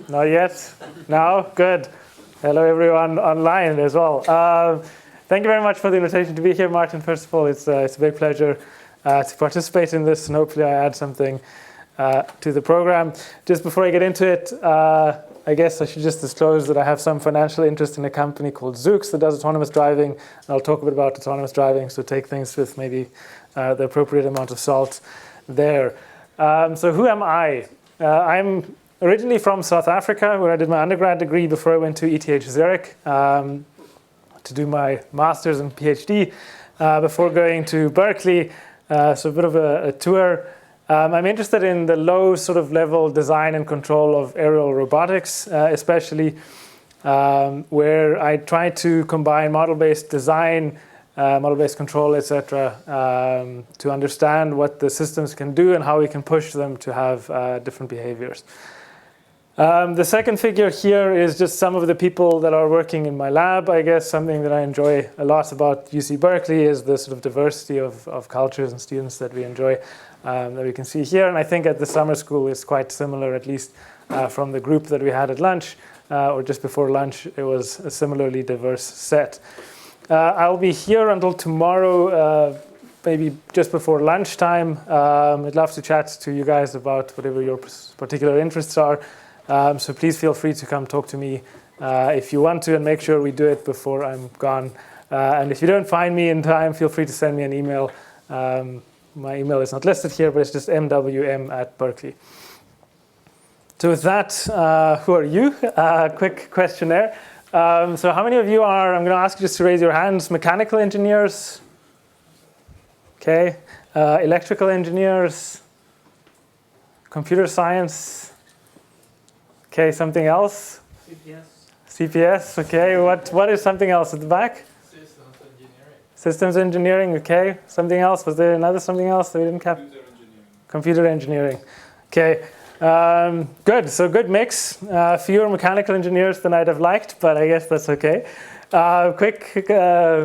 Not yet? No? Good. Hello, everyone online as well. Thank you very much for the invitation to be here, Martin. First of all, it's a big pleasure to participate in this, and hopefully I add something to the program. Just before I get into it, I guess I should just disclose that I have some financial interest in a company called Zoox that does autonomous driving. And I'll talk a bit about autonomous driving, so take things with maybe the appropriate amount of salt there. So who am I? I'm originally from South Africa, where I did my undergrad degree before I went to ETH Zurich to do my master's and PhD before going to Berkeley. So a bit of a tour. I'm interested in the low sort of level design and control of aerial robotics, especially where I try to combine model-based design, model-based control, etc., to understand what the systems can do and how we can push them to have different behaviors. The second figure here is just some of the people that are working in my lab. I guess something that I enjoy a lot about UC Berkeley is the sort of diversity of cultures and students that we enjoy, that we can see here. And I think at the summer school it's quite similar, at least from the group that we had at lunch, or just before lunch, it was a similarly diverse set. I'll be here until tomorrow, maybe just before lunchtime. I'd love to chat to you guys about whatever your particular interests are. So please feel free to come talk to me if you want to, and make sure we do it before I'm gone. And if you don't find me in time, feel free to send me an email. My email is not listed here, but it's just mwm@berkeley. So with that, who are you? Quick questionnaire. So how many of you are, I'm going to ask you just to raise your hands, mechanical engineers? Okay. Electrical engineers? Computer science? Okay, something else? CPS. CPS, okay. What is something else at the back? Systems engineering. Systems engineering, okay. Something else? Was there another something else that we didn't cap? Computer engineering. Okay. Good. So good mix. Fewer mechanical engineers than I'd have liked, but I guess that's okay. Quick,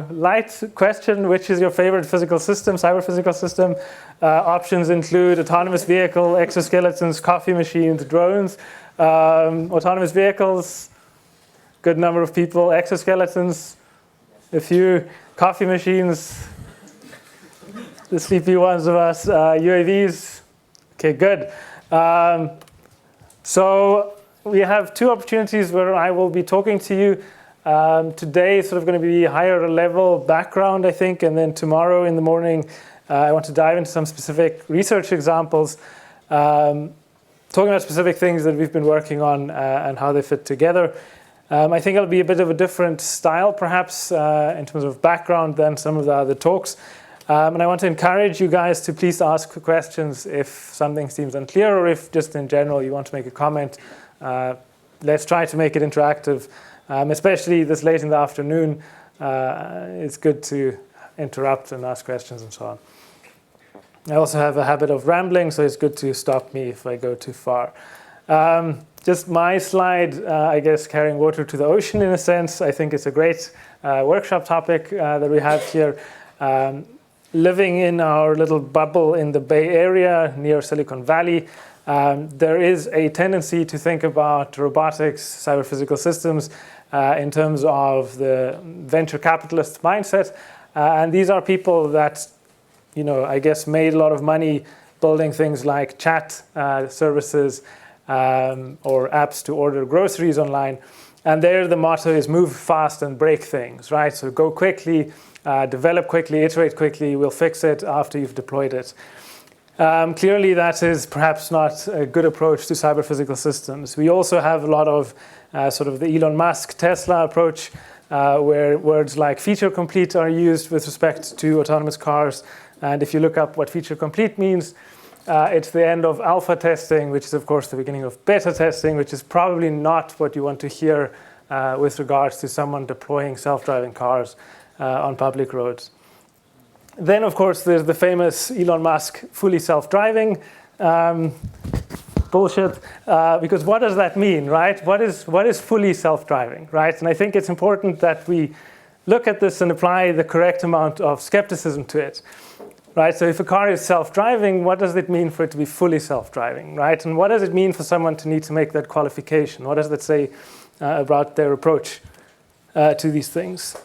light question. Which is your favorite physical system, cyber physical system? Options include autonomous vehicle, exoskeletons, coffee machines, drones. Autonomous vehicles, good number of people. Exoskeletons, a few. Coffee machines, the sleepy ones of us. UAVs, okay, good. So we have two opportunities where I will be talking to you. Today is sort of going to be higher level background, I think, and then tomorrow in the morning I want to dive into some specific research examples, talking about specific things that we've been working on and how they fit together. I think it'll be a bit of a different style, perhaps, in terms of background than some of the other talks. And I want to encourage you guys to please ask questions if something seems unclear, or if just in general you want to make a comment. Let's try to make it interactive, especially this late in the afternoon. It's good to interrupt and ask questions and so on. I also have a habit of rambling, so it's good to stop me if I go too far. Just my slide, I guess, carrying water to the ocean in a sense. I think it's a great workshop topic that we have here. Living in our little bubble in the Bay Area near Silicon Valley, there is a tendency to think about robotics, cyber physical systems in terms of the venture capitalist mindset. And these are people that, I guess, made a lot of money building things like chat services or apps to order groceries online. And there the motto is move fast and break things, right? So go quickly, develop quickly, iterate quickly, we'll fix it after you've deployed it. Clearly that is perhaps not a good approach to cyber physical systems. We also have a lot of sort of the Elon Musk Tesla approach, where words like feature complete are used with respect to autonomous cars. And if you look up what feature complete means, it's the end of alpha testing, which is of course the beginning of beta testing, which is probably not what you want to hear with regards to someone deploying self-driving cars on public roads. Then of course there's the famous Elon Musk fully self-driving bullshit, because what does that mean, right? What is fully self-driving, right? And I think it's important that we look at this and apply the correct amount of skepticism to it. right? So if a car is self-driving, what does it mean for it to be fully self-driving, right? And what does it mean for someone to need to make that qualification? What does that say about their approach to these things?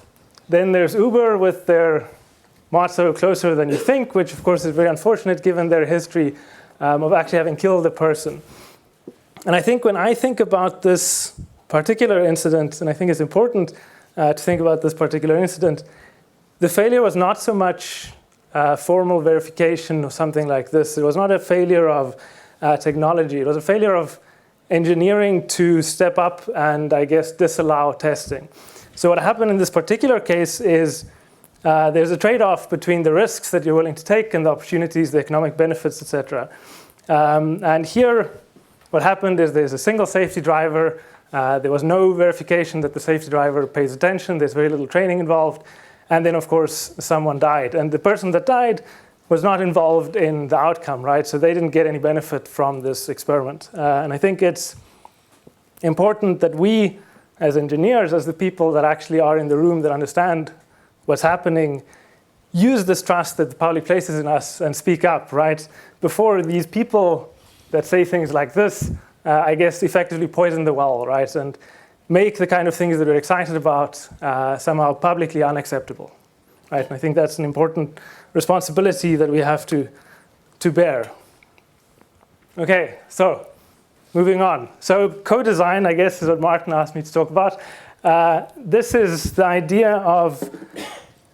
Then there's Uber with their motto, closer than you think, which of course is very unfortunate given their history of actually having killed a person. And I think when I think about this particular incident, and I think it's important to think about this particular incident, the failure was not so much formal verification or something like this. It was not a failure of technology. It was a failure of engineering to step up and, I guess, disallow testing. So what happened in this particular case is there's a trade-off between the risks that you're willing to take and the opportunities, the economic benefits, etc. And here, what happened is there's a single safety driver. There was no verification that the safety driver pays attention. There's very little training involved. And then, of course, someone died. And the person that died was not involved in the outcome, right? So they didn't get any benefit from this experiment. And I think it's important that we, as engineers, as the people that actually are in the room that understand what's happening, use this trust that the public places in us and speak up, right? Before these people that say things like this, I guess, effectively poison the well, right? And make the kind of things that we're excited about somehow publicly unacceptable, right? And I think that's an important responsibility that we have to bear. Okay, so moving on. So co-design, I guess, is what Martin asked me to talk about. This is the idea of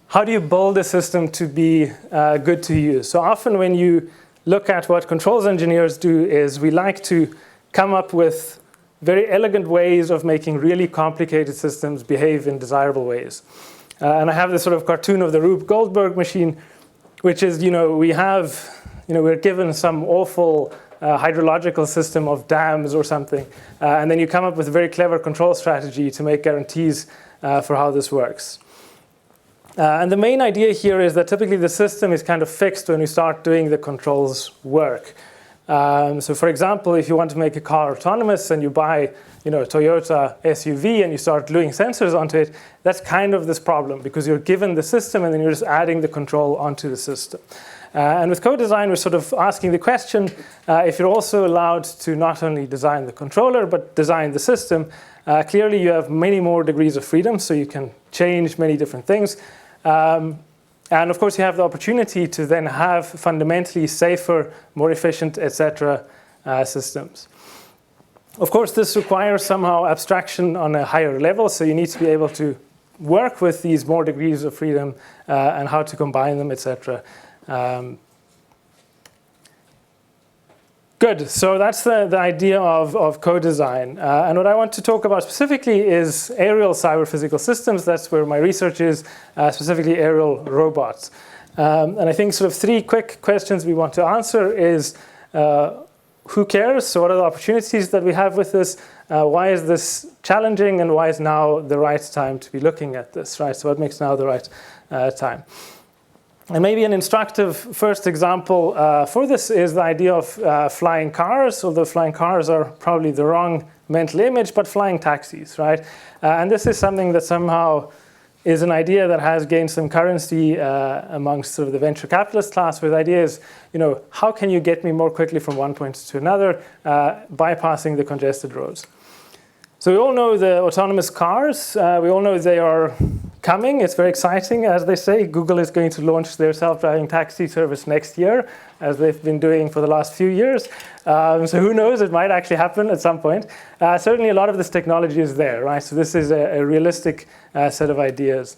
how do you build a system to be good to use. So often when you look at what controls engineers do is we like to come up with very elegant ways of making really complicated systems behave in desirable ways. And I have this sort of cartoon of the Rube Goldberg machine, which is, we're given some awful hydrological system of dams or something, and then you come up with a very clever control strategy to make guarantees for how this works. And the main idea here is that typically the system is kind of fixed when you start doing the controls work. So for example, if you want to make a car autonomous and you buy a Toyota SUV and you start gluing sensors onto it, that's kind of this problem because you're given the system and then you're just adding the control onto the system. And with co-design, we're sort of asking the question, if you're also allowed to not only design the controller, but design the system, clearly you have many more degrees of freedom, so you can change many different things. And of course, you have the opportunity to then have fundamentally safer, more efficient, etc. Systems. Of course, this requires somehow abstraction on a higher level, so you need to be able to work with these more degrees of freedom and how to combine them, etc. Good, so that's the idea of co-design. And what I want to talk about specifically is aerial cyber-physical systems. That's where my research is, specifically aerial robots. And I think sort of three quick questions we want to answer is, who cares? So what are the opportunities that we have with this? Why is this challenging? And why is now the right time to be looking at this, right? So what makes now the right time? And maybe an instructive first example for this is the idea of flying cars, although flying cars are probably the wrong mental image, but flying taxis, right? And this is something that somehow is an idea that has gained some currency amongst sort of the venture capitalist class, where the idea is, how can you get me more quickly from one point to another, bypassing the congested roads? So we all know the autonomous cars. We all know they are coming. It's very exciting. As they say, Google is going to launch their self-driving taxi service next year, as they've been doing for the last few years. So who knows? It might actually happen at some point. Certainly, a lot of this technology is there, right? So this is a realistic set of ideas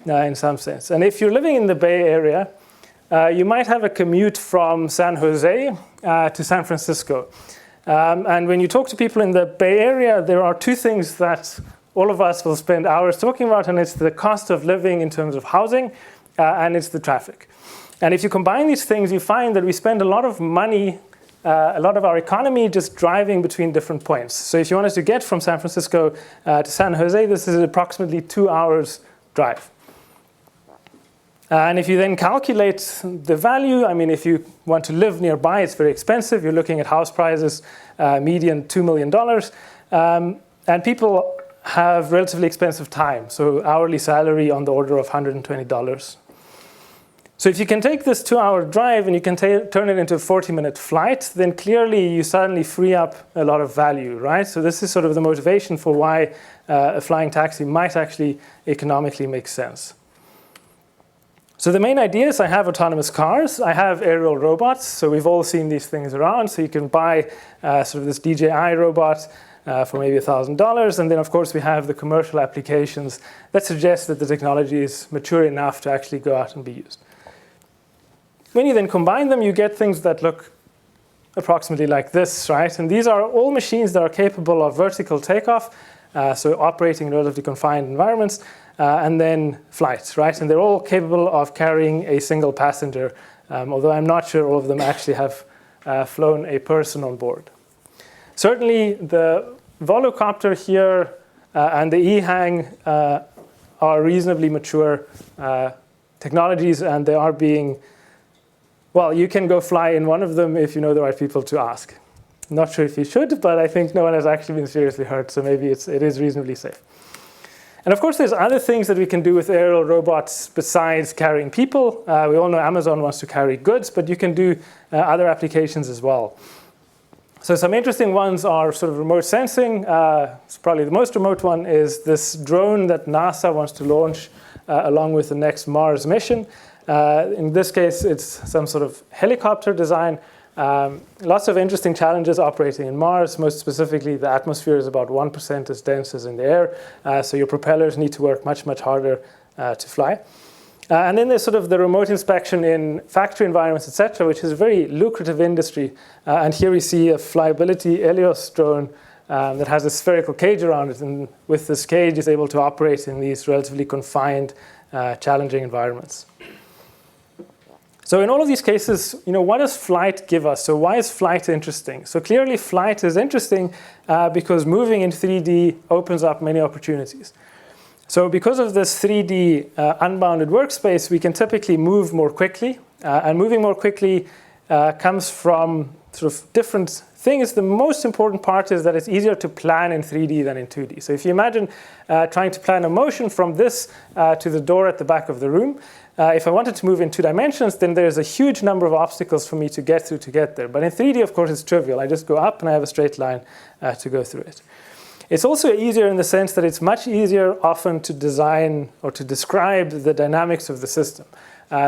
in some sense. And if you're living in the Bay Area, you might have a commute from San Jose to San Francisco. And when you talk to people in the Bay Area, there are two things that all of us will spend hours talking about, and it's the cost of living in terms of housing, and it's the traffic. And if you combine these things, you find that we spend a lot of money, a lot of our economy just driving between different points. So if you wanted to get from San Francisco to San Jose, this is approximately 2 hours drive. And if you then calculate the value, I mean, if you want to live nearby, it's very expensive. You're looking at house prices, median $2 million. And people have relatively expensive time, so hourly salary on the order of $120. So if you can take this 2-hour drive and you can turn it into a 40-minute flight, then clearly you suddenly free up a lot of value, right? So this is sort of the motivation for why a flying taxi might actually economically make sense. So the main idea is I have autonomous cars, I have aerial robots, so we've all seen these things around, so you can buy sort of this DJI robot for maybe $1,000, and then of course we have the commercial applications that suggest that the technology is mature enough to actually go out and be used. When you then combine them, you get things that look approximately like this, right? And these are all machines that are capable of vertical takeoff, so operating in relatively confined environments, and then flights, right? And they're all capable of carrying a single passenger, although I'm not sure all of them actually have flown a person on board. Certainly, the Volocopter here and the E-Hang are reasonably mature technologies, and they are being, well, you can go fly in one of them if you know the right people to ask. Not sure if you should, but I think no one has actually been seriously hurt, so maybe it is reasonably safe. And of course, there's other things that we can do with aerial robots besides carrying people. We all know Amazon wants to carry goods, but you can do other applications as well. So some interesting ones are sort of remote sensing. It's probably the most remote one is this drone that NASA wants to launch along with the next Mars mission. In this case, it's some sort of helicopter design. Lots of interesting challenges operating in Mars. Most specifically, the atmosphere is about 1% as dense as in the air. So your propellers need to work much, much harder to fly. And then there's sort of the remote inspection in factory environments, etc., which is a very lucrative industry. And here we see a flyability Helios drone that has a spherical cage around it. And with this cage, it's able to operate in these relatively confined, challenging environments. So in all of these cases, what does flight give us? So why is flight interesting? So clearly, flight is interesting because moving in 3D opens up many opportunities. So because of this 3D unbounded workspace, we can typically move more quickly. And moving more quickly comes from sort of different things. The most important part is that it's easier to plan in 3D than in 2D. So if you imagine trying to plan a motion from this to the door at the back of the room, if I wanted to move in 2 dimensions, then there's a huge number of obstacles for me to get through to get there. But in 3D, of course, it's trivial. I just go up and I have a straight line to go through it. It's also easier in the sense that it's much easier often to design or to describe the dynamics of the system.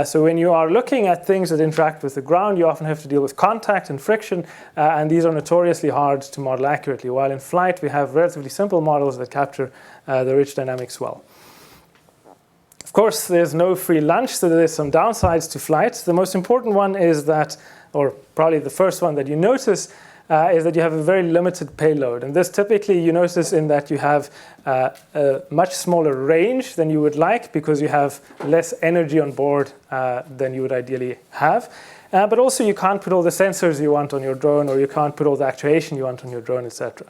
So when you are looking at things that interact with the ground, you often have to deal with contact and friction, and these are notoriously hard to model accurately. While in flight, we have relatively simple models that capture the rich dynamics well. Of course, there's no free lunch, so there's some downsides to flight. The most important one is that, or probably the first one that you notice, is that you have a very limited payload. And this typically you notice in that you have a much smaller range than you would like because you have less energy on board than you would ideally have. But also you can't put all the sensors you want on your drone, or you can't put all the actuation you want on your drone, etc.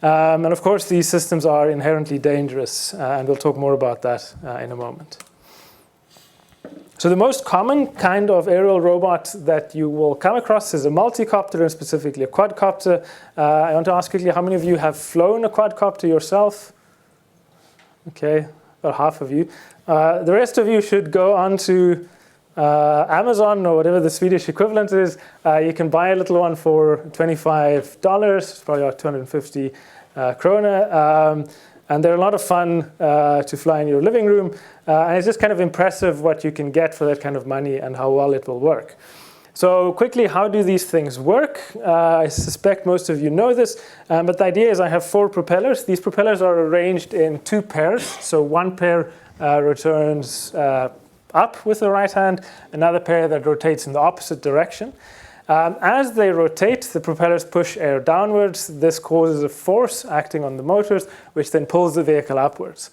And of course, these systems are inherently dangerous, and we'll talk more about that in a moment. So the most common kind of aerial robot that you will come across is a multicopter, and specifically a quadcopter. I want to ask quickly, how many of you have flown a quadcopter yourself? Okay, about half of you. The rest of you should go on to Amazon or whatever the Swedish equivalent is. You can buy a little one for $25. It's probably about 250 krona. And they're a lot of fun to fly in your living room. And it's just kind of impressive what you can get for that kind of money and how well it will work. So quickly, how do these things work? I suspect most of you know this. But the idea is I have 4 propellers. These propellers are arranged in 2 pairs. So one pair returns up with the right hand, another pair that rotates in the opposite direction. As they rotate, the propellers push air downwards. This causes a force acting on the motors, which then pulls the vehicle upwards.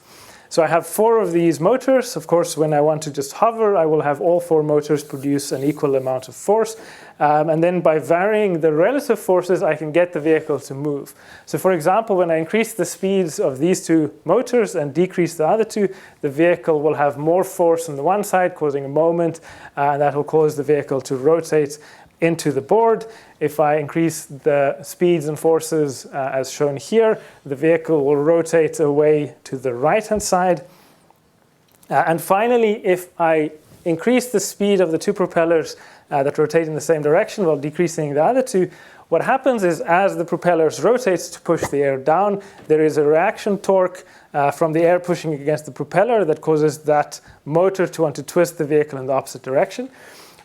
So I have 4 of these motors. Of course, when I want to just hover, I will have all 4 motors produce an equal amount of force. And then by varying the relative forces, I can get the vehicle to move. So for example, when I increase the speeds of these 2 motors and decrease the other 2, the vehicle will have more force on the one side, causing a moment, and that will cause the vehicle to rotate into the board. If I increase the speeds and forces as shown here, the vehicle will rotate away to the right-hand side. And finally, if I increase the speed of the two propellers that rotate in the same direction while decreasing the other two, what happens is as the propellers rotate to push the air down, there is a reaction torque from the air pushing against the propeller that causes that motor to want to twist the vehicle in the opposite direction.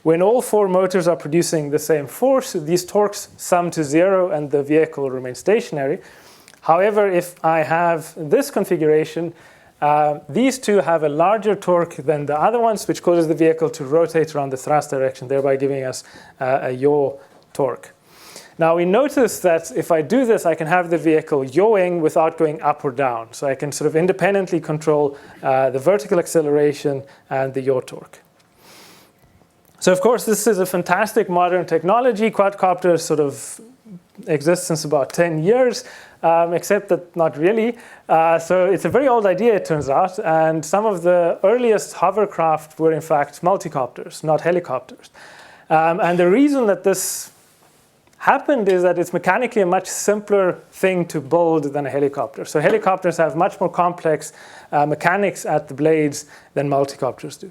When all four motors are producing the same force, these torques sum to zero and the vehicle will remain stationary. However, if I have this configuration, these two have a larger torque than the other ones, which causes the vehicle to rotate around the thrust direction, thereby giving us a yaw torque. Now we notice that if I do this, I can have the vehicle yawing without going up or down. So I can sort of independently control the vertical acceleration and the yaw torque. So of course, this is a fantastic modern technology. Quadcopter sort of exists since about 10 years, except that not really. So it's a very old idea, it turns out. And some of the earliest hovercraft were in fact multicopters, not helicopters. And the reason that this happened is that it's mechanically a much simpler thing to build than a helicopter. So helicopters have much more complex mechanics at the blades than multicopters do.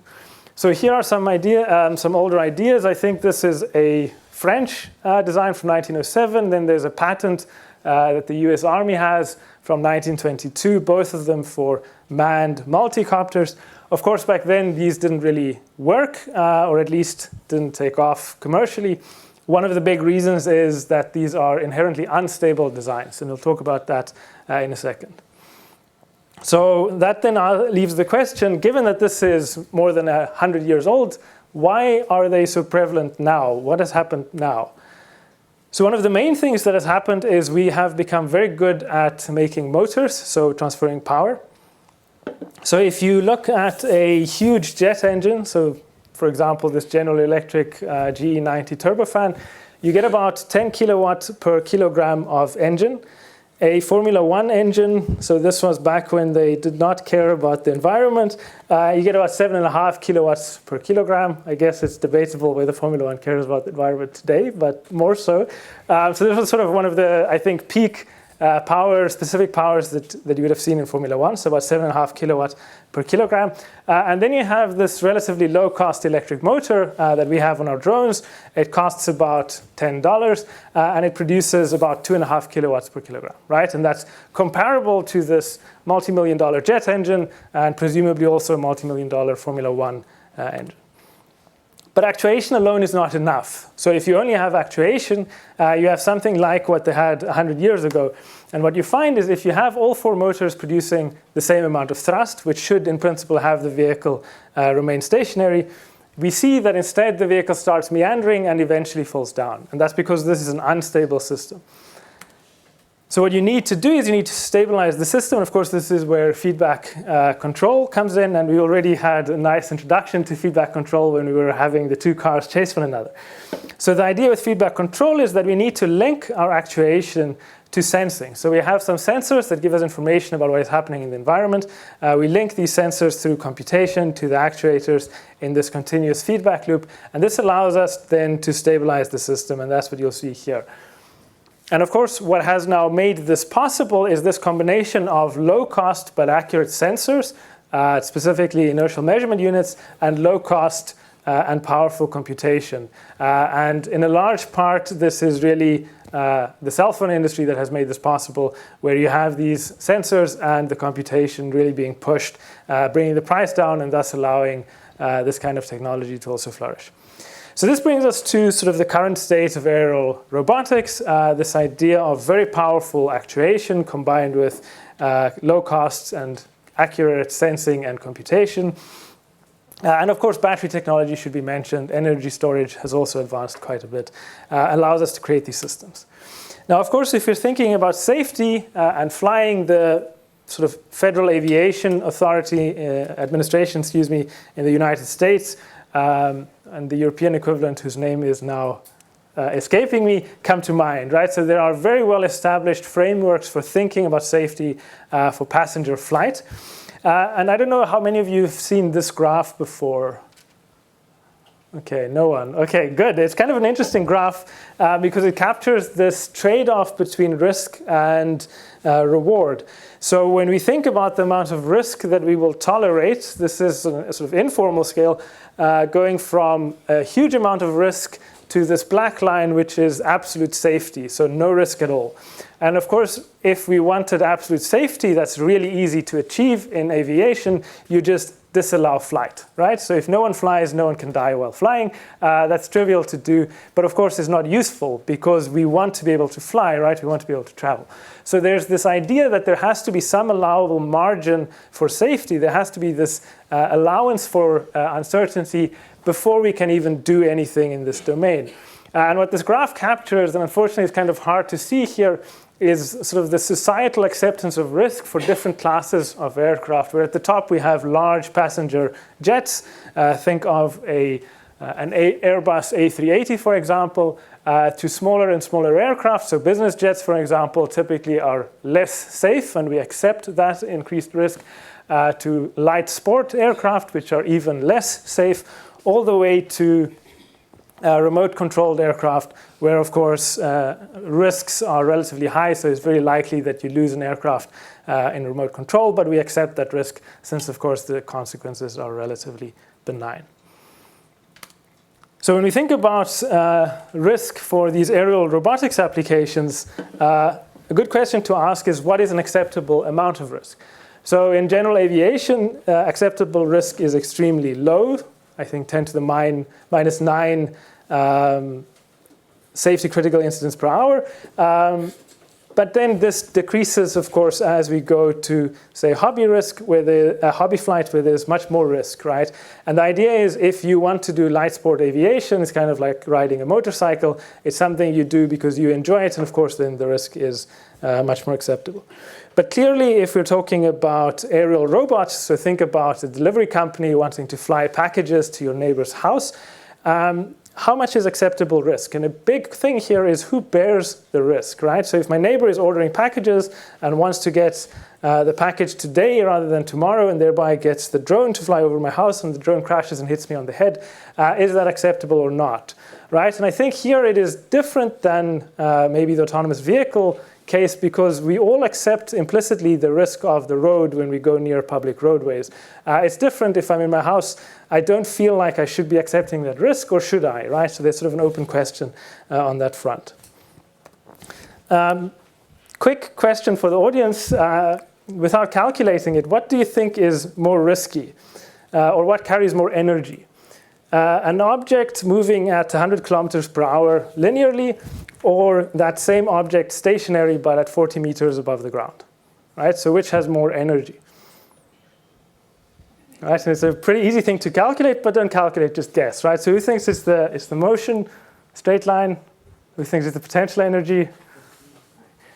So here are some older ideas. I think this is a French design from 1907. Then there's a patent that the US Army has from 1922, both of them for manned multicopters. Of course, back then, these didn't really work, or at least didn't take off commercially. One of the big reasons is that these are inherently unstable designs, and we'll talk about that in a second. So that then leaves the question, given that this is more than 100 years old, why are they so prevalent now? What has happened now? So one of the main things that has happened is we have become very good at making motors, so transferring power. So if you look at a huge jet engine, so for example, this General Electric GE90 turbofan, you get about 10 kilowatts per kilogram of engine. A Formula One engine, so this was back when they did not care about the environment, you get about 7.5 kilowatts per kilogram. I guess it's debatable whether Formula One cares about the environment today, but more so. So this was sort of one of the, I think, peak specific powers that you would have seen in Formula One, so about 7.5 kilowatts per kilogram. And then you have this relatively low-cost electric motor that we have on our drones. It costs about $10, and it produces about 2.5 kilowatts per kilogram, right? And that's comparable to this multi-million-dollar jet engine and presumably also a multi-million-dollar Formula One engine. But actuation alone is not enough. So if you only have actuation, you have something like what they had 100 years ago. And what you find is if you have all four motors producing the same amount of thrust, which should in principle have the vehicle remain stationary, we see that instead the vehicle starts meandering and eventually falls down. And that's because this is an unstable system. So what you need to do is you need to stabilize the system. And of course, this is where feedback control comes in. And we already had a nice introduction to feedback control when we were having the two cars chase one another. So the idea with feedback control is that we need to link our actuation to sensing. So we have some sensors that give us information about what is happening in the environment. We link these sensors through computation to the actuators in this continuous feedback loop. And this allows us then to stabilize the system. And that's what you'll see here. And of course, what has now made this possible is this combination of low-cost but accurate sensors, specifically inertial measurement units, and low-cost and powerful computation. And in a large part, this is really the cell phone industry that has made this possible, where you have these sensors and the computation really being pushed, bringing the price down and thus allowing this kind of technology to also flourish. So this brings us to sort of the current state of aerial robotics, this idea of very powerful actuation combined with low costs and accurate sensing and computation. And of course, battery technology should be mentioned. Energy storage has also advanced quite a bit, allows us to create these systems. Now, of course, if you're thinking about safety and flying, the sort of Federal Aviation Authority administration, in the United States, and the European equivalent, whose name is now escaping me, come to mind, right? So there are very well-established frameworks for thinking about safety for passenger flight. And I don't know how many of you have seen this graph before. Okay, no one. Okay, good. It's kind of an interesting graph because it captures this trade-off between risk and reward. So when we think about the amount of risk that we will tolerate, this is a sort of informal scale, going from a huge amount of risk to this black line, which is absolute safety, so no risk at all. And of course, if we wanted absolute safety, that's really easy to achieve in aviation. You just disallow flight, right? So if no one flies, no one can die while flying. That's trivial to do, but of course it's not useful because we want to be able to fly, right? We want to be able to travel. So there's this idea that there has to be some allowable margin for safety. There has to be this allowance for uncertainty before we can even do anything in this domain. And what this graph captures, and unfortunately it's kind of hard to see here, is sort of the societal acceptance of risk for different classes of aircraft, where at the top we have large passenger jets. Think of an Airbus A380, for example, to smaller and smaller aircraft. So business jets, for example, typically are less safe, and we accept that increased risk, to light sport aircraft, which are even less safe, all the way to remote-controlled aircraft, where, of course, risks are relatively high, so it's very likely that you lose an aircraft in remote control, but we accept that risk since, of course, the consequences are relatively benign. So when we think about risk for these aerial robotics applications, a good question to ask is, what is an acceptable amount of risk? So in general aviation, acceptable risk is extremely low. I think 10 to the minus 9 safety critical incidents per hour. But then this decreases, of course, as we go to, say, hobby risk, hobby flight, where there's much more risk, right? And the idea is, if you want to do light sport aviation, it's kind of like riding a motorcycle. It's something you do because you enjoy it, and of course, then the risk is much more acceptable. But clearly, if we're talking about aerial robots, so think about a delivery company wanting to fly packages to your neighbor's house, how much is acceptable risk? And a big thing here is who bears the risk, right? So if my neighbor is ordering packages and wants to get the package today rather than tomorrow, and thereby gets the drone to fly over my house, and the drone crashes and hits me on the head, is that acceptable or not, right? And I think here it is different than maybe the autonomous vehicle case, because we all accept implicitly the risk of the road when we go near public roadways. It's different if I'm in my house. I don't feel like I should be accepting that risk, or should I, right? So there's sort of an open question on that front. Quick question for the audience, without calculating it, what do you think is more risky, or what carries more energy? An object moving at 100 kilometers per hour linearly, or that same object stationary but at 40 meters above the ground, right? So which has more energy? Right, and it's a pretty easy thing to calculate, but don't calculate, just guess, right? So who thinks it's the motion, straight line? Who thinks it's the potential energy?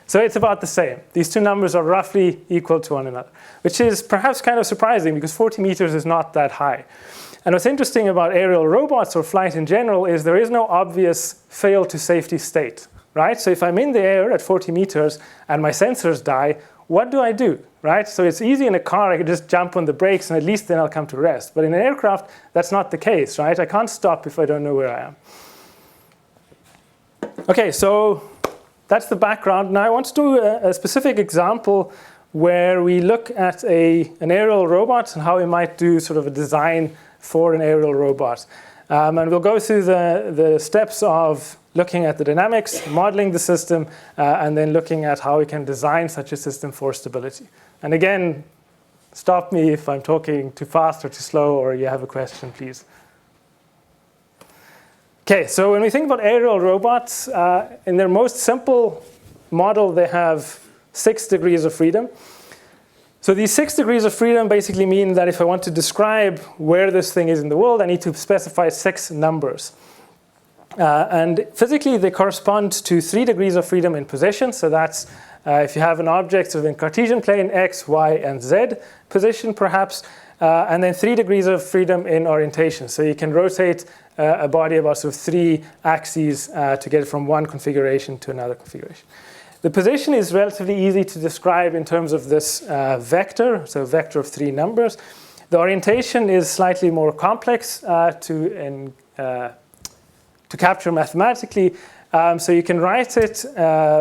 So it's about the same. These two numbers are roughly equal to one another, which is perhaps kind of surprising because 40 meters is not that high. And what's interesting about aerial robots or flight in general is there is no obvious fail to safety state, right? So if I'm in the air at 40 meters and my sensors die, what do I do, right? So it's easy in a car, I can just jump on the brakes and at least then I'll come to rest. But in an aircraft, that's not the case, right? I can't stop if I don't know where I am. Okay, so that's the background. Now I want to do a specific example where we look at an aerial robot and how we might do sort of a design for an aerial robot. And we'll go through the steps of looking at the dynamics, modeling the system, and then looking at how we can design such a system for stability. And again, stop me if I'm talking too fast or too slow, or you have a question, please. Okay, so when we think about aerial robots, in their most simple model, they have 6 degrees of freedom. So these 6 degrees of freedom basically mean that if I want to describe where this thing is in the world, I need to specify 6 numbers. And physically, they correspond to 3 degrees of freedom in position. So that's if you have an object sort of in Cartesian plane, X, Y, and Z position, perhaps. And then 3 degrees of freedom in orientation. So you can rotate a body about sort of 3 axes to get it from one configuration to another configuration. The position is relatively easy to describe in terms of this vector, so a vector of 3 numbers. The orientation is slightly more complex to capture mathematically, So you can write it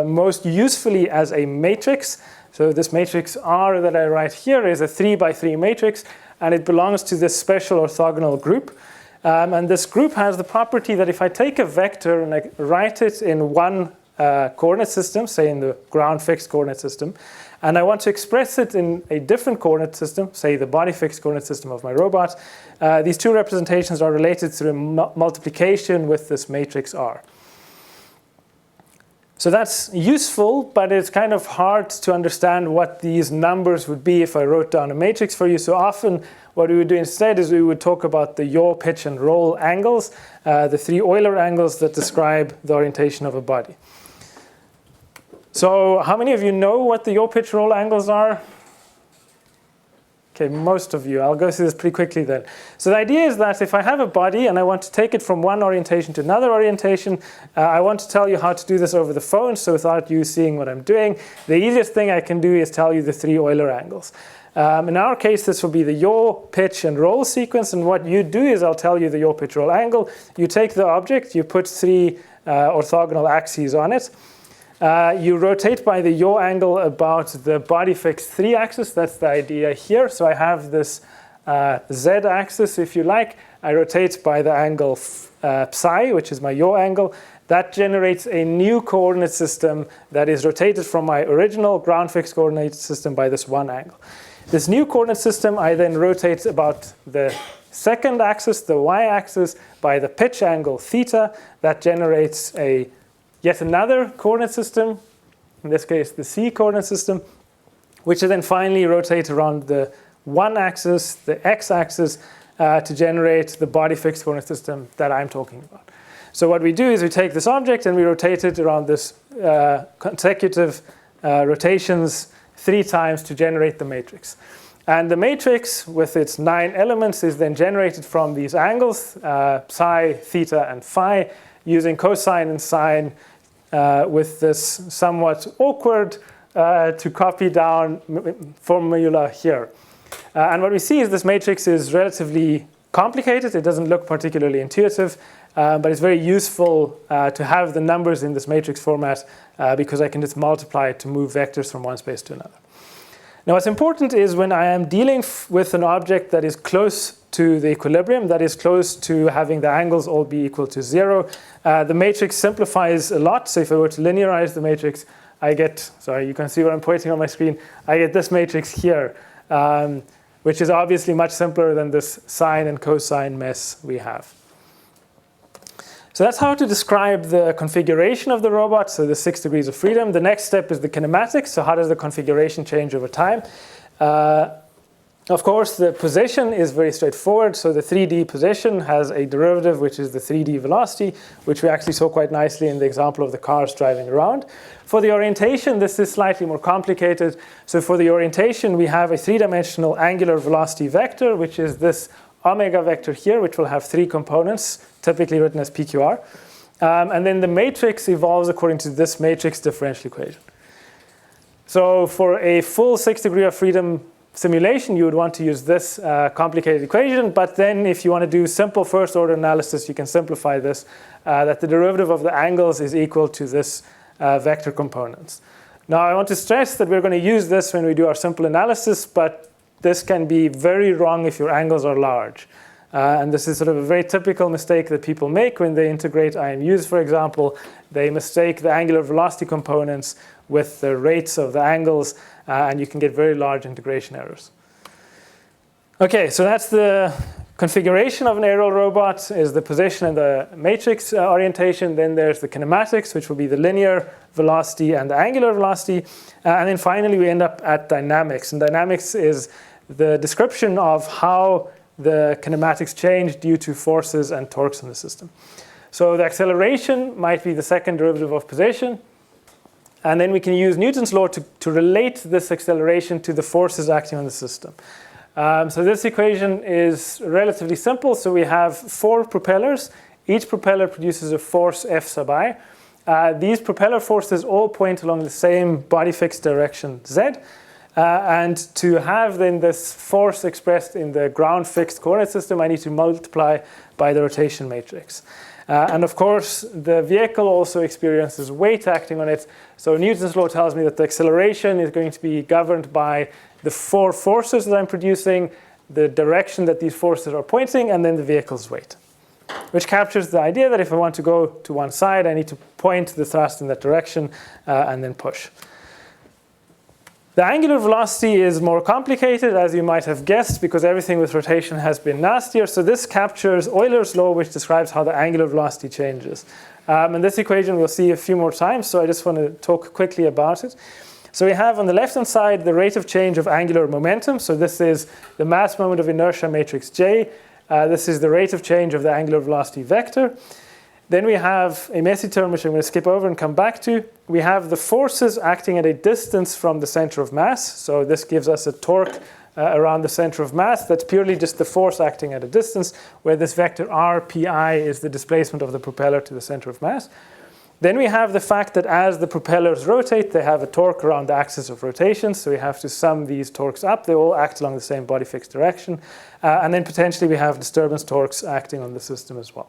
most usefully as a matrix. So this matrix R that I write here is a 3 by 3 matrix, and it belongs to this special orthogonal group. And this group has the property that if I take a vector and I write it in one coordinate system, say in the ground fixed coordinate system, and I want to express it in a different coordinate system, say the body fixed coordinate system of my robot, these two representations are related through multiplication with this matrix R. So that's useful, but it's kind of hard to understand what these numbers would be if I wrote down a matrix for you. So often what we would do instead is we would talk about the yaw, pitch, and roll angles, the 3 Euler angles that describe the orientation of a body. So how many of you know what the yaw, pitch, roll angles are? Okay, most of you. I'll go through this pretty quickly then. So the idea is that if I have a body and I want to take it from one orientation to another orientation, I want to tell you how to do this over the phone, so without you seeing what I'm doing, the easiest thing I can do is tell you the 3 Euler angles. In our case, this will be the yaw, pitch, and roll sequence, and what you do is I'll tell you the yaw, pitch, roll angle. You take the object, you put 3 orthogonal axes on it. You rotate by the yaw angle about the body fixed 3 axis. That's the idea here. So I have this z axis, if you like. I rotate by the angle psi, which is my yaw angle. That generates a new coordinate system that is rotated from my original ground fixed coordinate system by this one angle. This new coordinate system I then rotate about the second axis, the y-axis, by the pitch angle theta. That generates yet another coordinate system, in this case the c coordinate system, which is then finally rotate around the y-axis, the x-axis, to generate the body fixed coordinate system that I'm talking about. So what we do is we take this object and we rotate it around this consecutive rotations 3 times to generate the matrix. And the matrix with its 9 elements is then generated from these angles, psi, theta, and phi, using cosine and sine with this somewhat awkward to copy down formula here. And what we see is this matrix is relatively complicated. It doesn't look particularly intuitive, but it's very useful to have the numbers in this matrix format because I can just multiply it to move vectors from one space to another. Now what's important is when I am dealing with an object that is close to the equilibrium, that is close to having the angles all be equal to 0, the matrix simplifies a lot. So if I were to linearize the matrix, I get, sorry, you can see what I'm pointing on my screen, I get this matrix here, which is obviously much simpler than this sine and cosine mess we have. So that's how to describe the configuration of the robot, so the 6 degrees of freedom. The next step is the kinematics, so how does the configuration change over time? Of course, the position is very straightforward. So the 3D position has a derivative, which is the 3D velocity, which we actually saw quite nicely in the example of the cars driving around. For the orientation, this is slightly more complicated. So for the orientation, we have a 3-dimensional angular velocity vector, which is this omega vector here, which will have 3 components, typically written as PQR. And then the matrix evolves according to this matrix differential equation. So for a full 6 degree of freedom simulation, you would want to use this complicated equation. But then if you want to do simple first order analysis, you can simplify this, that the derivative of the angles is equal to this vector components. Now I want to stress that we're going to use this when we do our simple analysis, but this can be very wrong if your angles are large. And this is sort of a very typical mistake that people make when they integrate IMUs, for example. They mistake the angular velocity components with the rates of the angles, and you can get very large integration errors. Okay, so that's the configuration of an aerial robot, is the position and the matrix orientation. Then there's the kinematics, which will be the linear velocity and the angular velocity. And then finally, we end up at dynamics. And dynamics is the description of how the kinematics change due to forces and torques in the system. So the acceleration might be the second derivative of position. And then we can use Newton's law to relate this acceleration to the forces acting on the system. So this equation is relatively simple. So we have 4 propellers. Each propeller produces a force F sub I. These propeller forces all point along the same body fixed direction Z. And to have then this force expressed in the ground fixed coordinate system, I need to multiply by the rotation matrix. And of course, the vehicle also experiences weight acting on it. So Newton's law tells me that the acceleration is going to be governed by the 4 forces that I'm producing, the direction that these forces are pointing, and then the vehicle's weight, which captures the idea that if I want to go to one side, I need to point the thrust in that direction and then push. The angular velocity is more complicated, as you might have guessed, because everything with rotation has been nastier. So this captures Euler's law, which describes how the angular velocity changes. And this equation we'll see a few more times, so I just want to talk quickly about it. So we have on the left-hand side the rate of change of angular momentum. So this is the mass moment of inertia matrix J. This is the rate of change of the angular velocity vector. Then we have a messy term, which I'm going to skip over and come back to. We have the forces acting at a distance from the center of mass. So this gives us a torque around the center of mass. That's purely just the force acting at a distance, where this vector r, pi, is the displacement of the propeller to the center of mass. Then we have the fact that as the propellers rotate, they have a torque around the axis of rotation. So we have to sum these torques up. They all act along the same body fixed direction. And then potentially we have disturbance torques acting on the system as well.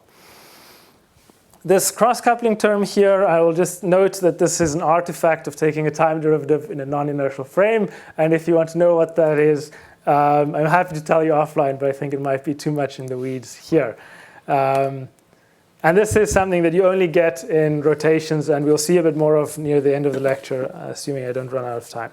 This cross-coupling term here, I will just note that this is an artifact of taking a time derivative in a non-inertial frame. And if you want to know what that is, I'm happy to tell you offline, but I think it might be too much in the weeds here. And this is something that you only get in rotations, and we'll see a bit more of near the end of the lecture, assuming I don't run out of time.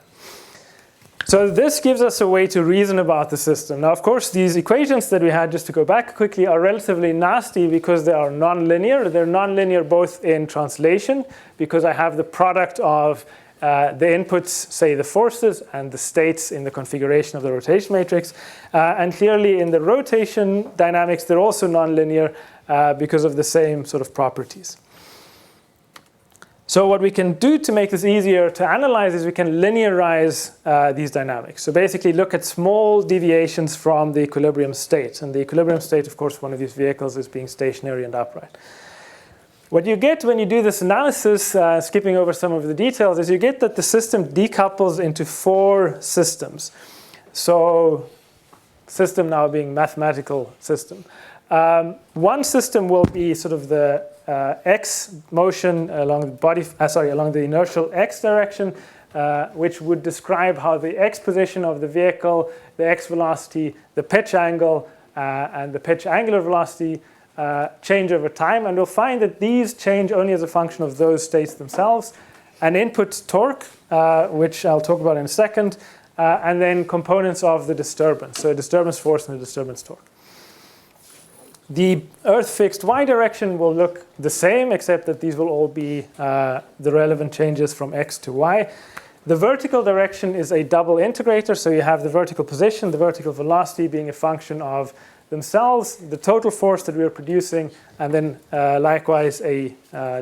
So this gives us a way to reason about the system. Now, of course, these equations that we had, just to go back quickly, are relatively nasty because they are nonlinear. They're nonlinear both in translation, because I have the product of the inputs, say the forces, and the states in the configuration of the rotation matrix. And clearly in the rotation dynamics, they're also nonlinear because of the same sort of properties. So what we can do to make this easier to analyze is we can linearize these dynamics. So basically look at small deviations from the equilibrium state. And the equilibrium state, of course, one of these vehicles is being stationary and upright. What you get when you do this analysis, skipping over some of the details, is you get that the system decouples into 4 systems. So system now being mathematical system. One system will be sort of the x motion along the body, along the inertial x direction, which would describe how the x position of the vehicle, the x velocity, the pitch angle, and the pitch angular velocity change over time. And we'll find that these change only as a function of those states themselves. An input torque, which I'll talk about in a second, and then components of the disturbance, so a disturbance force and a disturbance torque. The Earth-fixed y direction will look the same, except that these will all be the relevant changes from x to y. The vertical direction is a double integrator, so you have the vertical position, the vertical velocity being a function of themselves, the total force that we are producing, and then likewise a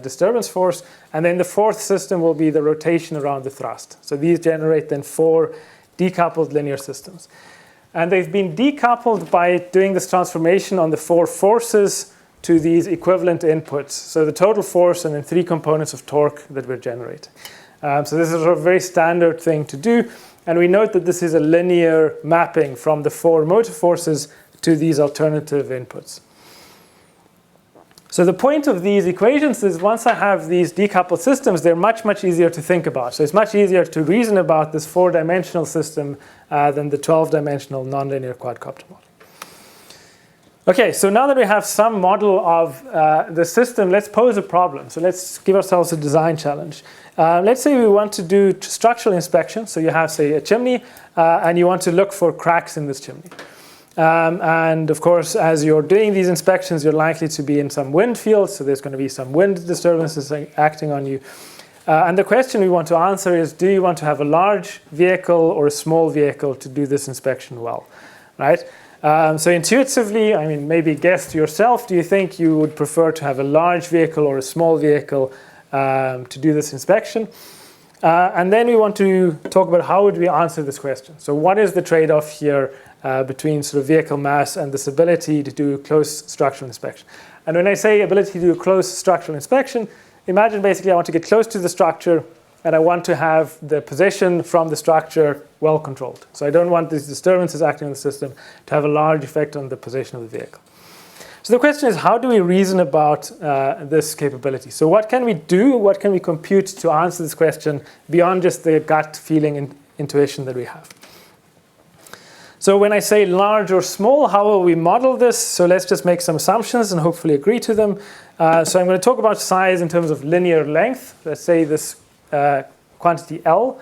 disturbance force. And then the fourth system will be the rotation around the thrust. So these generate then 4 decoupled linear systems. And they've been decoupled by doing this transformation on the 4 forces to these equivalent inputs. So the total force and then 3 components of torque that we're generating. So this is a very standard thing to do. And we note that this is a linear mapping from the 4 motive forces to these alternative inputs. So the point of these equations is once I have these decoupled systems, they're much, much easier to think about. So it's much easier to reason about this 4-dimensional system than the 12-dimensional nonlinear quadcopter model. Okay, so now that we have some model of the system, let's pose a problem. So let's give ourselves a design challenge. Let's say we want to do structural inspection. So you have, say, a chimney, and you want to look for cracks in this chimney. And of course, as you're doing these inspections, you're likely to be in some wind field, so there's going to be some wind disturbances acting on you. And the question we want to answer is, do you want to have a large vehicle or a small vehicle to do this inspection well, right? So intuitively, I mean, maybe guess to yourself, do you think you would prefer to have a large vehicle or a small vehicle to do this inspection? And then we want to talk about how would we answer this question. So what is the trade-off here between sort of vehicle mass and this ability to do close structural inspection? And when I say ability to do close structural inspection, imagine basically I want to get close to the structure and I want to have the position from the structure well controlled. So I don't want these disturbances acting on the system to have a large effect on the position of the vehicle. So the question is, how do we reason about this capability? So what can we do? What can we compute to answer this question beyond just the gut feeling and intuition that we have? So when I say large or small, how will we model this? So let's just make some assumptions and hopefully agree to them. So I'm going to talk about size in terms of linear length. Let's say this quantity L.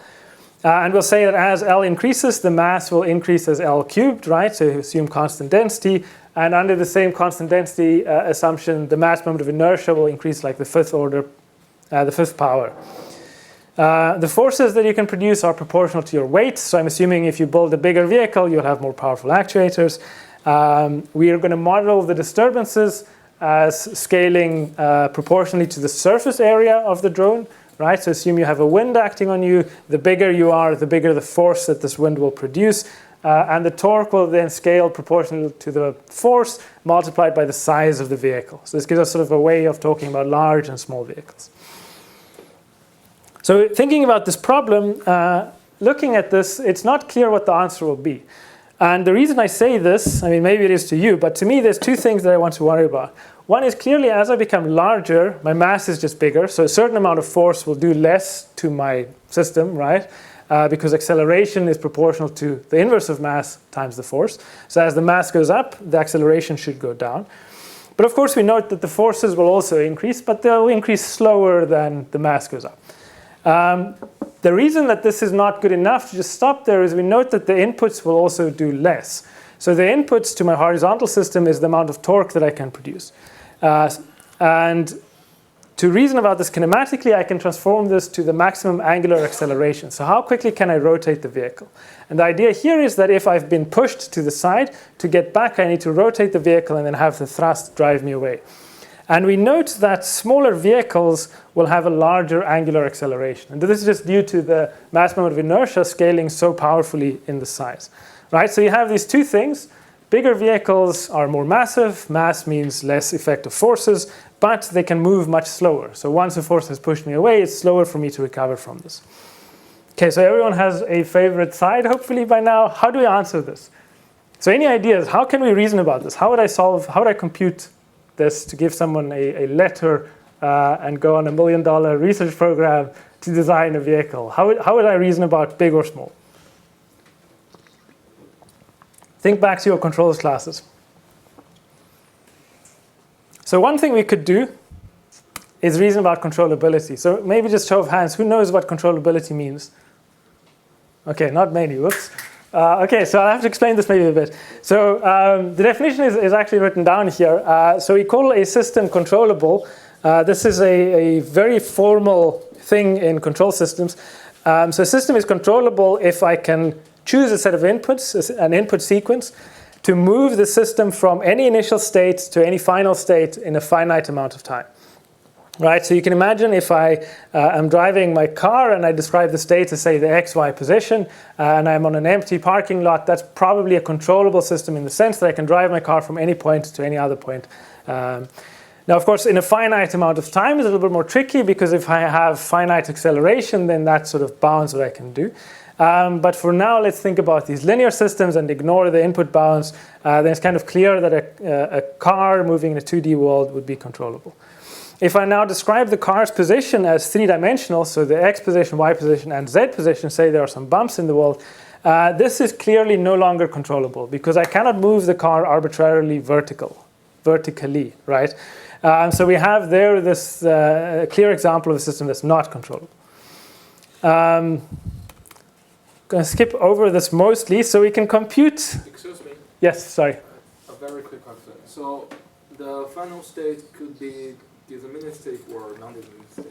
And we'll say that as L increases, the mass will increase as L cubed, right? So assume constant density. And under the same constant density assumption, the mass moment of inertia will increase like the fifth power. The forces that you can produce are proportional to your weight. So I'm assuming if you build a bigger vehicle, you'll have more powerful actuators. We are going to model the disturbances as scaling proportionally to the surface area of the drone. Right? So assume you have a wind acting on you. The bigger you are, the bigger the force that this wind will produce. And the torque will then scale proportional to the force multiplied by the size of the vehicle. So this gives us sort of a way of talking about large and small vehicles. So thinking about this problem, looking at this, it's not clear what the answer will be. And the reason I say this, I mean, maybe it is to you, but to me, there's two things that I want to worry about. One is clearly as I become larger, my mass is just bigger. So a certain amount of force will do less to my system, right? Because acceleration is proportional to the inverse of mass times the force. So as the mass goes up, the acceleration should go down. But of course, we note that the forces will also increase, but they'll increase slower than the mass goes up. The reason that this is not good enough to just stop there is we note that the inputs will also do less. So the inputs to my horizontal system is the amount of torque that I can produce. And to reason about this kinematically, I can transform this to the maximum angular acceleration. So how quickly can I rotate the vehicle? And the idea here is that if I've been pushed to the side, to get back, I need to rotate the vehicle and then have the thrust drive me away. And we note that smaller vehicles will have a larger angular acceleration. And this is just due to the mass moment of inertia scaling so powerfully in the size. Right? So you have these two things. Bigger vehicles are more massive. Mass means less effective forces, but they can move much slower. So once a force has pushed me away, it's slower for me to recover from this. Okay, so everyone has a favorite side, hopefully by now. How do we answer this? So any ideas? How can we reason about this? How would I compute this to give someone a letter and go on $1 million research program to design a vehicle? How would I reason about big or small? Think back to your controls classes. So one thing we could do is reason about controllability. So maybe just show of hands, who knows what controllability means? Okay, not many, whoops. Okay, so I'll have to explain this maybe a bit. So the definition is actually written down here. So we call a system controllable. This is a very formal thing in control systems. So a system is controllable if I can choose a set of inputs, an input sequence, to move the system from any initial state to any final state in a finite amount of time. Right, so you can imagine if I am driving my car and I describe the state as, say, the XY position, and I'm on an empty parking lot, that's probably a controllable system in the sense that I can drive my car from any point to any other point. Now, of course, in a finite amount of time is a little bit more tricky because if I have finite acceleration, then that sort of bounds what I can do. But for now, let's think about these linear systems and ignore the input bounds. Then it's kind of clear that a car moving in a 2D world would be controllable. If I now describe the car's position as three-dimensional, so the X position, Y position, and Z position, say there are some bumps in the world, this is clearly no longer controllable because I cannot move the car arbitrarily vertically, right? So we have there this clear example of a system that's not controllable. I'm going to skip over this mostly so we can compute. Excuse me. Yes, sorry. A very quick question. So the final state could be deterministic or non-deterministic?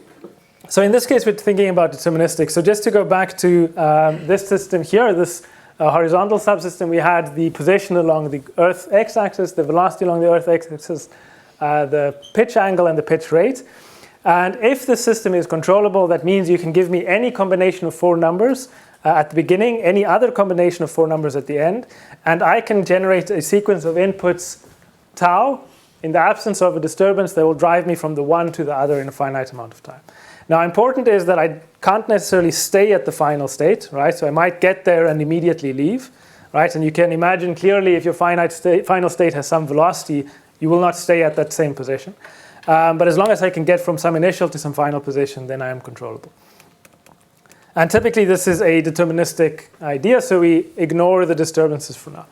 So in this case, we're thinking about deterministic. So just to go back to this system here, this horizontal subsystem, we had the position along the Earth x-axis, the velocity along the Earth x-axis, the pitch angle, and the pitch rate. And if the system is controllable, that means you can give me any combination of four numbers at the beginning, any other combination of four numbers at the end, and I can generate a sequence of inputs tau in the absence of a disturbance that will drive me from the one to the other in a finite amount of time. Now, important is that I can't necessarily stay at the final state, right? So I might get there and immediately leave, right? And you can imagine clearly if your final state has some velocity, You will not stay at that same position. But as long as I can get from some initial to some final position, then I am controllable. And typically, this is a deterministic idea, so we ignore the disturbances for now.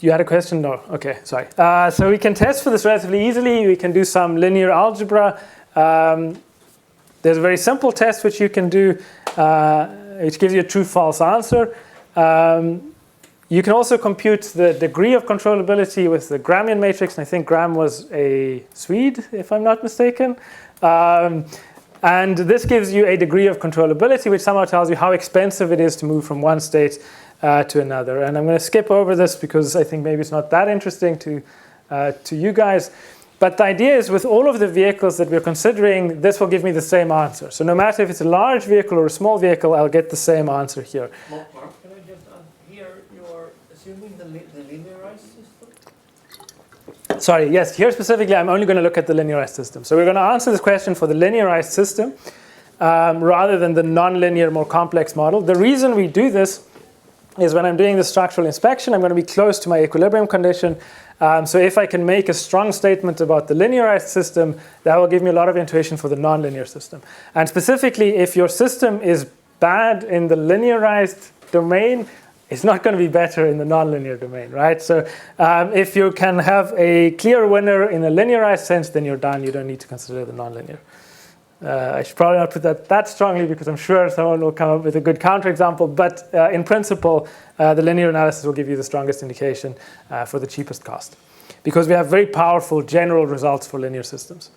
You had a question? No. OK, sorry. So we can test for this relatively easily. We can do some linear algebra. There's a very simple test which you can do, which gives you a true-false answer. You can also compute the degree of controllability with the Gramian matrix. And I think Gram was a Swede, if I'm not mistaken. And this gives you a degree of controllability, which somehow tells you how expensive it is to move from one state to another. And I'm going to skip over this because I think maybe it's not that interesting to you guys. But the idea is with all of the vehicles that we're considering, this will give me the same answer. So no matter if it's a large vehicle or a small vehicle, I'll get the same answer here. Mark, can I just add, here you're assuming the linearized system? Sorry, yes, here specifically, I'm only going to look at the linearized system. So we're going to answer this question for the linearized system rather than the nonlinear, more complex model. The reason we do this is when I'm doing the structural inspection, I'm going to be close to my equilibrium condition. So if I can make a strong statement about the linearized system, that will give me a lot of intuition for the nonlinear system. And specifically, if your system is bad in the linearized domain, it's not going to be better in the nonlinear domain, right? So if you can have a clear winner in a linearized sense, then you're done. You don't need to consider the nonlinear. I should probably not put that strongly because I'm sure someone will come up with a good counterexample. But in principle, the linear analysis will give you the strongest indication for the cheapest cost because we have very powerful general results for linear systems.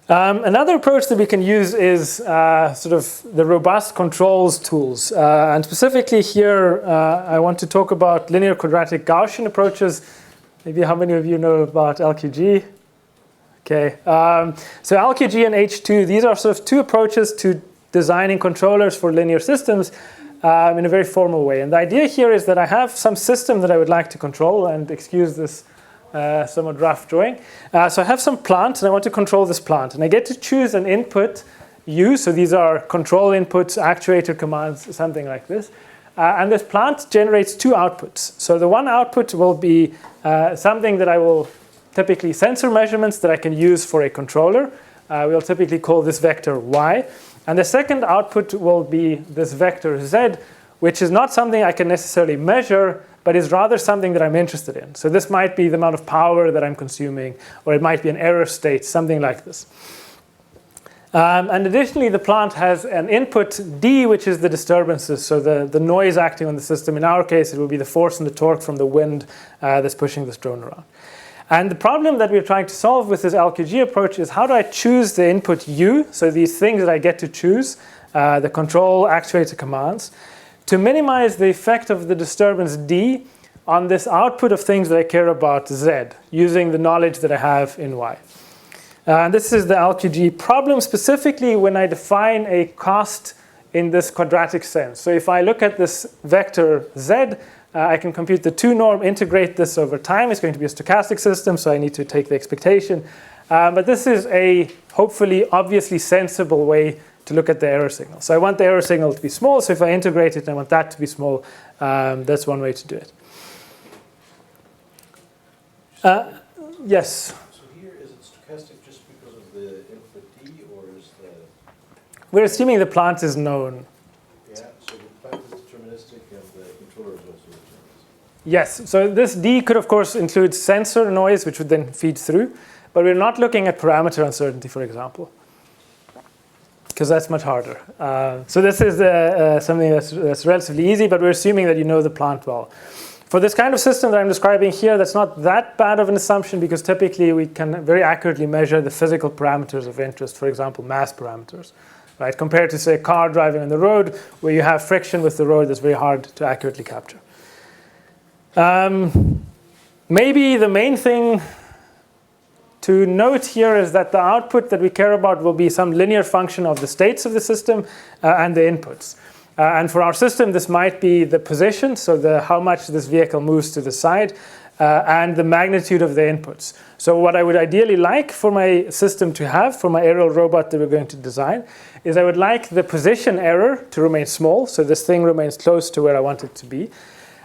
Another approach that we can use is sort of the robust controls tools. And specifically here, I want to talk about linear quadratic Gaussian approaches. Maybe how many of you know about LQG? Okay, so LQG and H2, these are sort of two approaches to designing controllers for linear systems in a very formal way. And the idea here is that I have some system that I would like to control, and excuse this somewhat rough drawing. So I have some plant, and I want to control this plant. And I get to choose an input, U, so these are control inputs, actuator commands, something like this. And this plant generates two outputs. So the one output will be something that I will typically sensor measurements that I can use for a controller. We'll typically call this vector y. And the second output will be this vector z, which is not something I can necessarily measure, but is rather something that I'm interested in. So this might be the amount of power that I'm consuming, or it might be an error state, something like this. And additionally, the plant has an input d, which is the disturbances, so the noise acting on the system. In our case, it will be the force and the torque from the wind that's pushing this drone around. And the problem that we're trying to solve with this LQG approach is how do I choose the input U, so these things that I get to choose, the control actuator commands, to minimize the effect of the disturbance D on this output of things that I care about Z, using the knowledge that I have in Y. And this is the LQG problem, specifically when I define a cost in this quadratic sense. So if I look at this vector Z, I can compute the 2 norm, integrate this over time. It's going to be a stochastic system, so I need to take the expectation. But this is a hopefully obviously sensible way to look at the error signal. So I want the error signal to be small, so if I integrate it, I want that to be small. That's one way to do it. Yes? So here, is it stochastic just because of the input D, or is the... We're assuming the plant is known. Yeah, so the plant is deterministic and the controller is also deterministic. Yes, so this D could of course include sensor noise, which would then feed through, but we're not looking at parameter uncertainty, for example, because that's much harder. So this is something that's relatively easy, but we're assuming that you know the plant well. For this kind of system that I'm describing here, that's not that bad of an assumption because typically we can very accurately measure the physical parameters of interest, for example, mass parameters, right? Compared to, say, a car driving on the road where you have friction with the road that's very hard to accurately capture. Maybe the main thing to note here is that the output that we care about will be some linear function of the states of the system and the inputs. And for our system, this might be the position, so how much this vehicle moves to the side, and the magnitude of the inputs. So what I would ideally like for my system to have, for my aerial robot that we're going to design, is I would like the position error to remain small, so this thing remains close to where I want it to be.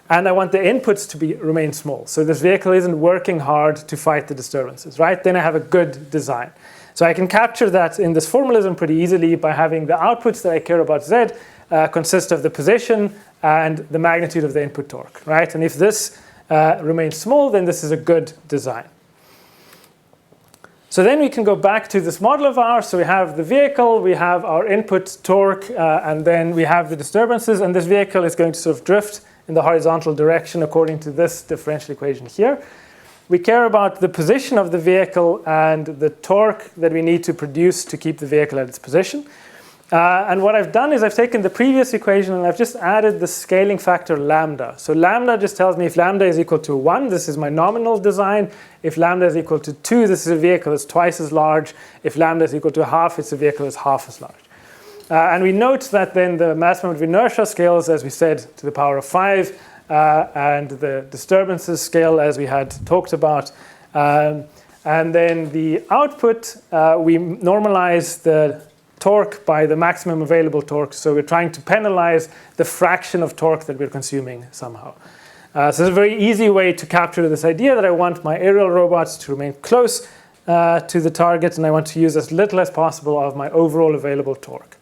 and I want the inputs to remain small. So this vehicle isn't working hard to fight the disturbances, right? Then I have a good design. So I can capture that in this formalism pretty easily by having the outputs that I care about Z consist of the position and the magnitude of the input torque, right? And if this remains small, then this is a good design. So then we can go back to this model of ours. So we have the vehicle, we have our input torque, and then we have the disturbances. And this vehicle is going to sort of drift in the horizontal direction according to this differential equation here. We care about the position of the vehicle and the torque that we need to produce to keep the vehicle at its position. And what I've done is I've taken the previous equation and I've just added the scaling factor lambda. So lambda just tells me if lambda is equal to 1, this is my nominal design. If lambda is equal to 2, this is a vehicle that's twice as large. If lambda is equal to half, it's a vehicle that's half as large. And we note that then the mass moment of inertia scales, as we said, to the power of 5, and the disturbances scale, as we had talked about. And then the output, we normalize the torque by the maximum available torque. So we're trying to penalize the fraction of torque that we're consuming somehow. So it's a very easy way to capture this idea that I want my aerial robots to remain close to the target, and I want to use as little as possible of my overall available torque.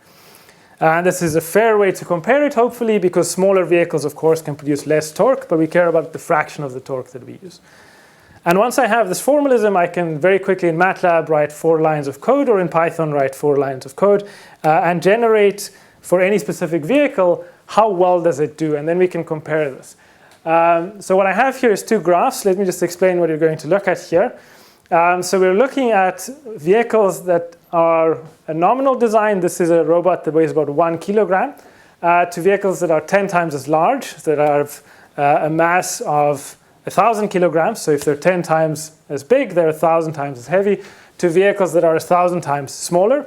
And this is a fair way to compare it, hopefully, because smaller vehicles, of course, can produce less torque, but we care about the fraction of the torque that we use. And once I have this formalism, I can very quickly in MATLAB write 4 lines of code, or in Python write 4 lines of code, and generate for any specific vehicle, how well does it do? And then we can compare this. So what I have here is 2 graphs. Let me just explain what you're going to look at here. So we're looking at vehicles that are a nominal design. This is a robot that weighs about 1 kilogram, to vehicles that are 10 times as large, that have a mass of 1,000 kilograms. So if they're 10 times as big, they're 1,000 times as heavy, to vehicles that are 1,000 times smaller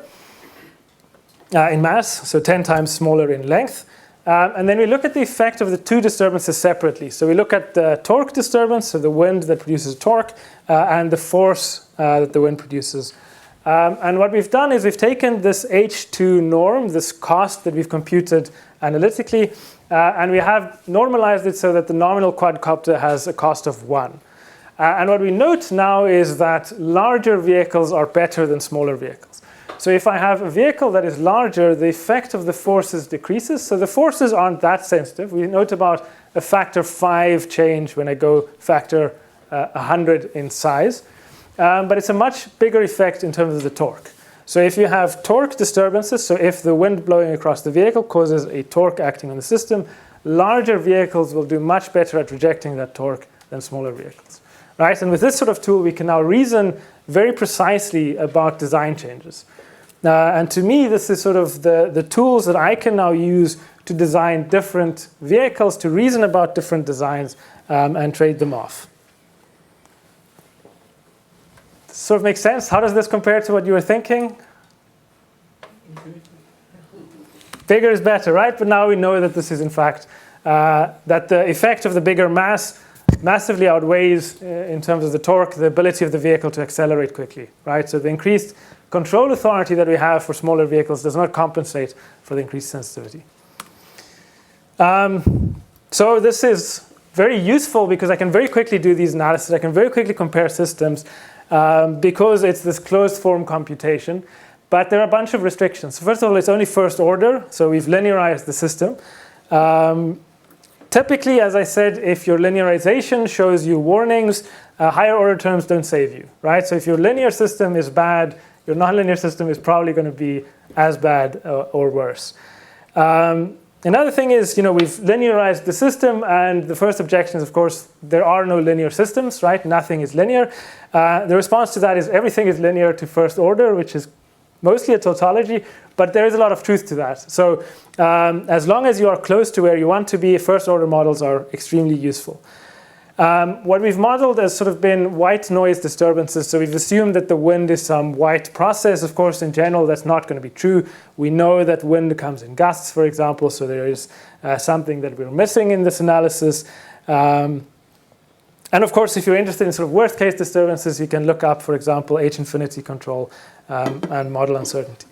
in mass, so 10 times smaller in length. And then we look at the effect of the 2 disturbances separately. So we look at the torque disturbance, so the wind that produces torque, and the force that the wind produces. And what we've done is we've taken this H2 norm, this cost that we've computed analytically, and we have normalized it so that the nominal quadcopter has a cost of 1. And what we note now is that larger vehicles are better than smaller vehicles. So if I have a vehicle that is larger, the effect of the forces decreases. So the forces aren't that sensitive. We note about a factor 5 change when I go factor 100 in size. But it's a much bigger effect in terms of the torque. So if you have torque disturbances, so if the wind blowing across the vehicle causes a torque acting on the system, larger vehicles will do much better at rejecting that torque than smaller vehicles. Right? And with this sort of tool, we can now reason very precisely about design changes. And to me, this is sort of the tools that I can now use to design different vehicles, to reason about different designs, and trade them off. Sort of makes sense. How does this compare to what you were thinking? Bigger is better, right? But now we know that this is, in fact, that the effect of the bigger mass massively outweighs, in terms of the torque, the ability of the vehicle to accelerate quickly, right? So the increased control authority that we have for smaller vehicles does not compensate for the increased sensitivity. So this is very useful because I can very quickly do these analyses. I can very quickly compare systems because it's this closed form computation. But there are a bunch of restrictions. So first of all, it's only first order. So we've linearized the system. Typically, as I said, if your linearization shows you warnings, higher order terms don't save you, right? So if your linear system is bad, your nonlinear system is probably going to be as bad or worse. Another thing is, we've linearized the system, and the first objection is, of course, there are no linear systems, right? Nothing is linear. The response to that is everything is linear to first order, which is mostly a tautology, but there is a lot of truth to that. So as long as you are close to where you want to be, first order models are extremely useful. What we've modeled has sort of been white noise disturbances. So we've assumed that the wind is some white process. Of course, in general, that's not going to be true. We know that wind comes in gusts, for example, so there is something that we're missing in this analysis. And of course, if you're interested in sort of worst case disturbances, you can look up, for example, H-infinity control and model uncertainty.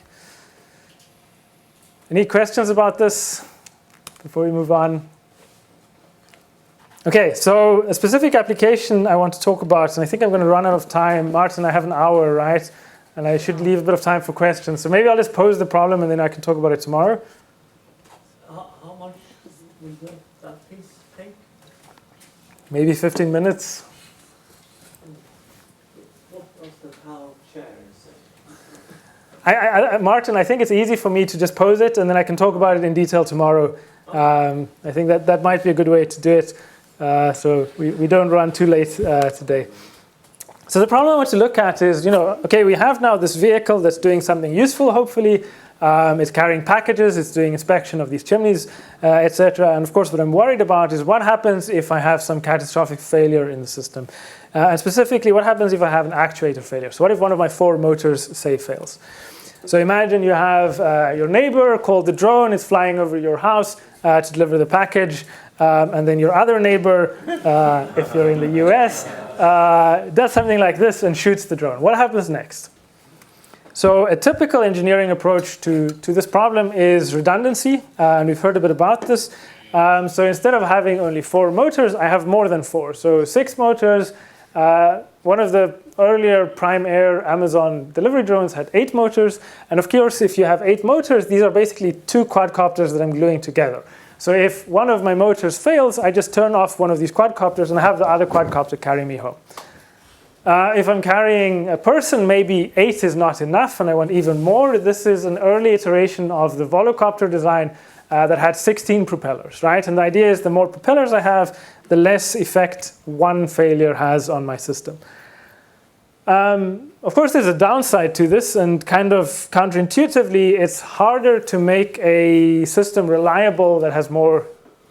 Any questions about this before we move on? Okay, so a specific application I want to talk about, and I think I'm going to run out of time. Martin, I have an hour, right? And I should leave a bit of time for questions. So maybe I'll just pose the problem and then I can talk about it tomorrow. How much will that piece take? Maybe 15 minutes. What does the PAL chair say? Martin, I think it's easy for me to just pose it and then I can talk about it in detail tomorrow. I think that might be a good way to do it. So we don't run too late today. So the problem I want to look at is, okay, we have now this vehicle that's doing something useful, hopefully. It's carrying packages, it's doing inspection of these chimneys, etc. And of course, what I'm worried about is what happens if I have some catastrophic failure in the system. And specifically, what happens if I have an actuator failure? So what if one of my 4 motors, say, fails? So imagine you have your neighbor called the drone, it's flying over your house to deliver the package. And then your other neighbor, if you're in the US, does something like this and shoots the drone. What happens next? So a typical engineering approach to this problem is redundancy. And we've heard a bit about this. So instead of having only 4 motors, I have more than 4. So 6 motors. One of the earlier Prime Air Amazon delivery drones had 8 motors. And of course, if you have 8 motors, these are basically 2 quadcopters that I'm gluing together. So if one of my motors fails, I just turn off one of these quadcopters and have the other quadcopter carry me home. If I'm carrying a person, maybe 8 is not enough and I want even more. This is an early iteration of the volocopter design that had 16 propellers, right? And the idea is the more propellers I have, the less effect one failure has on my system. Of course, there's a downside to this, and kind of counterintuitively, it's harder to make a system reliable that has more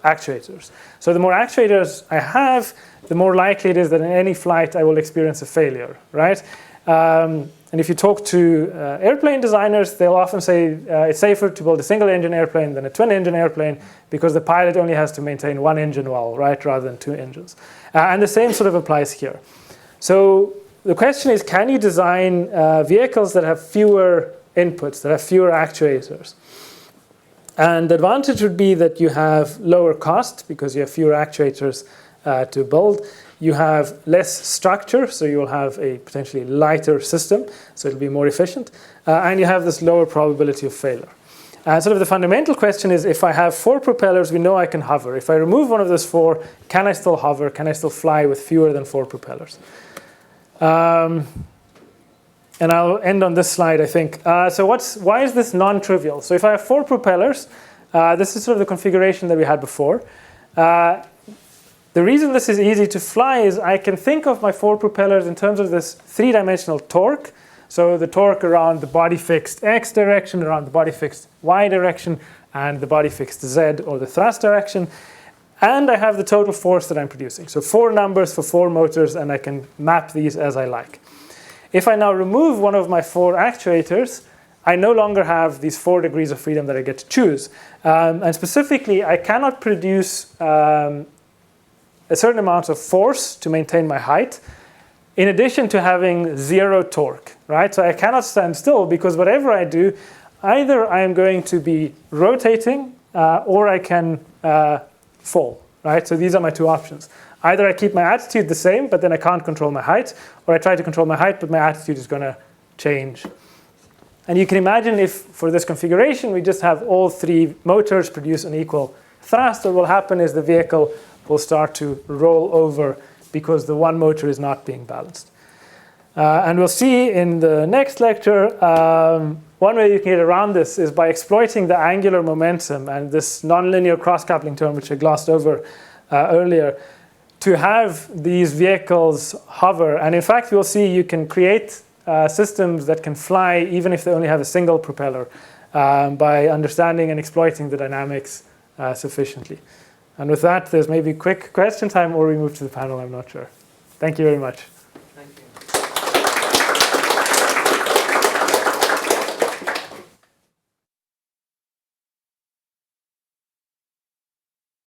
actuators. So the more actuators I have, the more likely it is that in any flight I will experience a failure, right? And if you talk to airplane designers, they'll often say it's safer to build a single-engine airplane than a twin-engine airplane because the pilot only has to maintain 1 engine wall, right, rather than 2 engines. And the same sort of applies here. So the question is, can you design vehicles that have fewer inputs, that have fewer actuators? And the advantage would be that you have lower cost because you have fewer actuators to build. You have less structure, so you'll have a potentially lighter system, so it'll be more efficient. And you have this lower probability of failure. And sort of the fundamental question is, if I have 4 propellers, we know I can hover. If I remove one of those 4, can I still hover? Can I still fly with fewer than 4 propellers? And I'll end on this slide, I think. So why is this non-trivial? So if I have 4 propellers, this is sort of the configuration that we had before. The reason this is easy to fly is I can think of my 4 propellers in terms of this 3-dimensional torque. So the torque around the body fixed X direction, around the body fixed Y direction, and the body fixed Z, or the thrust direction. And I have the total force that I'm producing. So 4 numbers for 4 motors, and I can map these as I like. If I now remove one of my 4 actuators, I no longer have these 4 degrees of freedom that I get to choose. And specifically, I cannot produce a certain amount of force to maintain my height, in addition to having 0 torque, right? So I cannot stand still because whatever I do, either I am going to be rotating or I can fall, right? So these are my 2 options. Either I keep my attitude the same, but then I can't control my height, or I try to control my height, but my attitude is going to change. And you can imagine if, for this configuration, we just have all 3 motors produce an equal thrust, what will happen is the vehicle will start to roll over because the one motor is not being balanced. And we'll see in the next lecture, one way you can get around this is by exploiting the angular momentum and this nonlinear cross-coupling term, which I glossed over earlier, to have these vehicles hover. And in fact, we'll see you can create systems that can fly even if they only have a single propeller by understanding and exploiting the dynamics sufficiently. And with that, there's maybe quick question time, or we move to the panel, I'm not sure. Thank you very much. Thank you.